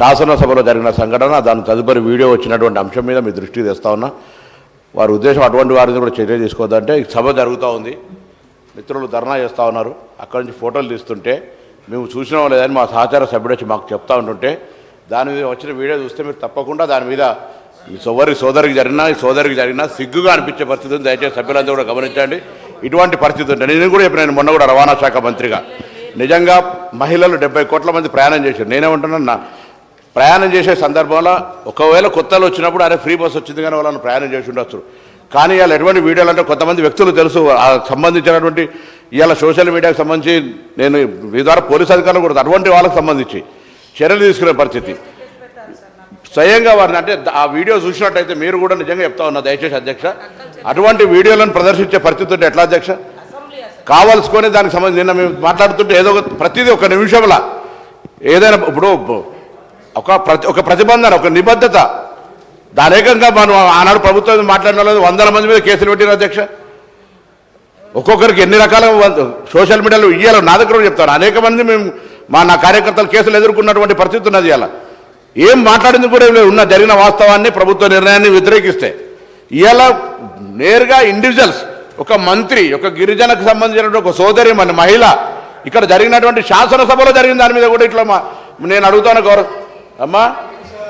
శాసనసభలో జరిగిన సంఘటన దాని తదుపరి వీడియో వచ్చినటువంటి అంశం మీద మీ దృష్టికి తెస్తా ఉన్నా. వారి ఉద్దేశం అటువంటి వారిని కూడా చర్య తీసుకోవద్దంటే సభ జరుగుతూ ఉంది, మిత్రులు ధర్నా చేస్తూ ఉన్నారు, అక్కడి నుంచి ఫోటోలు తీస్తుంటే మేము చూసినా లేదని మా సహచార సభ్యుడు వచ్చి మాకు చెప్తా ఉంటుంటే దాని మీద వచ్చిన వీడియో చూస్తే మీరు తప్పకుండా దాని మీద సోదరికి జరిగినా సిగ్గుగా అనిపించే పరిస్థితి ఉంది. దయచేసి సభ్యులంతా కూడా గమనించండి. ఇటువంటి పరిస్థితి ఉంటే నేను కూడా చెప్పిన, మొన్న కూడా రవాణా శాఖ మంత్రిగా నిజంగా మహిళలు 70 కోట్ల మంది ప్రయాణం చేశారు. నేనేమంటున్నా, ప్రయాణం చేసే సందర్భంలో ఒకవేళ కొత్తలు వచ్చినప్పుడు అరే ఫ్రీ బస్ వచ్చింది కానీ వాళ్ళని ప్రయాణం చేసి ఉండొచ్చు. కానీ ఇవాళ ఎటువంటి వీడియోలు అంటే కొంతమంది వ్యక్తులు తెలుసు సంబంధించినటువంటి ఇవాళ సోషల్ మీడియాకు సంబంధించి నేను మీ ద్వారా పోలీసు అధికారులు కూడా అటువంటి వాళ్ళకి సంబంధించి చర్యలు తీసుకునే పరిస్థితి స్వయంగా వారిని అంటే ఆ వీడియో చూసినట్టయితే మీరు కూడా నిజంగా చెప్తా ఉన్నా దయచేసి అధ్యక్ష, అటువంటి వీడియోలను ప్రదర్శించే పరిస్థితి ఉంటే ఎట్లా అధ్యక్ష? కావాల్సుకొని దానికి సంబంధించి నిన్న మేము మాట్లాడుతుంటే ఏదో ప్రతిదీ ఒక నిమిషంలో ఏదైనా ఇప్పుడు ఒక ప్రతిబంధన ఒక నిబద్ధత దానేకంగా మనం ఆనాడు ప్రభుత్వం మాట్లాడిన వాళ్ళు 100 మంది మీద కేసులు పెట్టిన అధ్యక్ష. ఒక్కొక్కరికి ఎన్ని రకాల సోషల్ మీడియాలో ఇయ్యాలో నా దగ్గర చెప్తాను. అనేక మంది మేము నా కార్యకర్తలు కేసులు ఎదుర్కొన్నటువంటి పరిస్థితి ఉన్నది. ఇవాళ ఏం మాట్లాడింది కూడా ఉన్న జరిగిన వాస్తవాన్ని ప్రభుత్వ నిర్ణయాన్ని వ్యతిరేకిస్తే ఇవాళ నేరుగా ఇండివిజువల్స్ ఒక మంత్రి ఒక గిరిజనకు సంబంధించినటువంటి ఒక సోదరి మన మహిళ ఇక్కడ జరిగినటువంటి శాసనసభలో జరిగిన దాని మీద కూడా ఇట్లా నేను అడుగుతాను గౌరవ్ అమ్మా,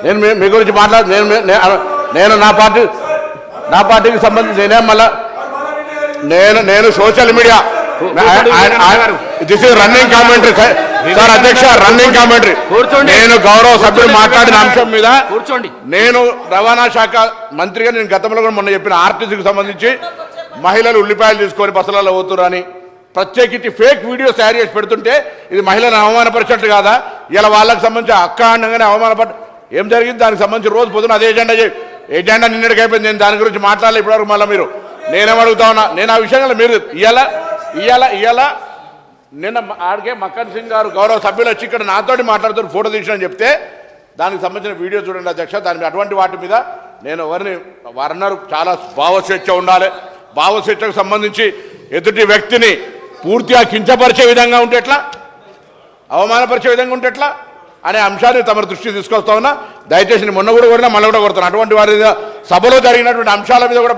నేను మీ గురించి నేను నా పార్టీకి సంబంధించి నేనేం మళ్ళా నేను social media this is running commentary sir అధ్యక్ష, రన్నింగ్ కామెంటరీ. నేను గౌరవ సభ్యులు మాట్లాడిన అంశం మీద కూర్చోండి. నేను రవాణా శాఖ మంత్రిగా నేను గతంలో కూడా మొన్న చెప్పిన ఆర్టీసీకి సంబంధించి మహిళలు ఉల్లిపాయలు తీసుకొని బస్సులలో పోతురని ప్రత్యేకించి ఫేక్ వీడియోస్ తయారు చేసి పెడుతుంటే ఇది మహిళలను అవమానపరిచినట్టు కాదా? ఇలా వాళ్ళకి సంబంధించి అక్క అనగానే అవమానపడి ఏం జరిగింది దానికి సంబంధించి రోజు పొద్దున అదే ఎజెండా నిన్నటికి అయిపోయింది. నేను దాని గురించి మాట్లాడలే ఇప్పటివరకు. మళ్ళీ మీరు నేనేమడుగుతా ఉన్నా, నేను ఆ విషయంలో మీరు ఇవాళ నిన్న ఆడికే మక్కన్ సింగ్ గారు గౌరవ సభ్యులు వచ్చి ఇక్కడ నాతోటి మాట్లాడుతూ ఫోటో తీసినని చెప్తే దానికి సంబంధించిన వీడియో చూడండి అధ్యక్ష. దాని అటువంటి వాటి మీద నేను వారన్నారు చాలా భావస్వేచ్ఛ ఉండాలి, భావస్వేచ్ఛకు సంబంధించి ఎదుటి వ్యక్తిని పూర్తిగా కించపరిచే విధంగా ఉంటే ఎట్లా, అవమానపరిచే విధంగా ఉంటే ఎట్లా అనే అంశాన్ని తమ దృష్టికి తీసుకొస్తా ఉన్నా. దయచేసి మొన్న కూడా కొడినా మళ్ళీ కూడా కొడతాను. అటువంటి వారి సభలో జరిగినటువంటి అంశాల మీద కూడా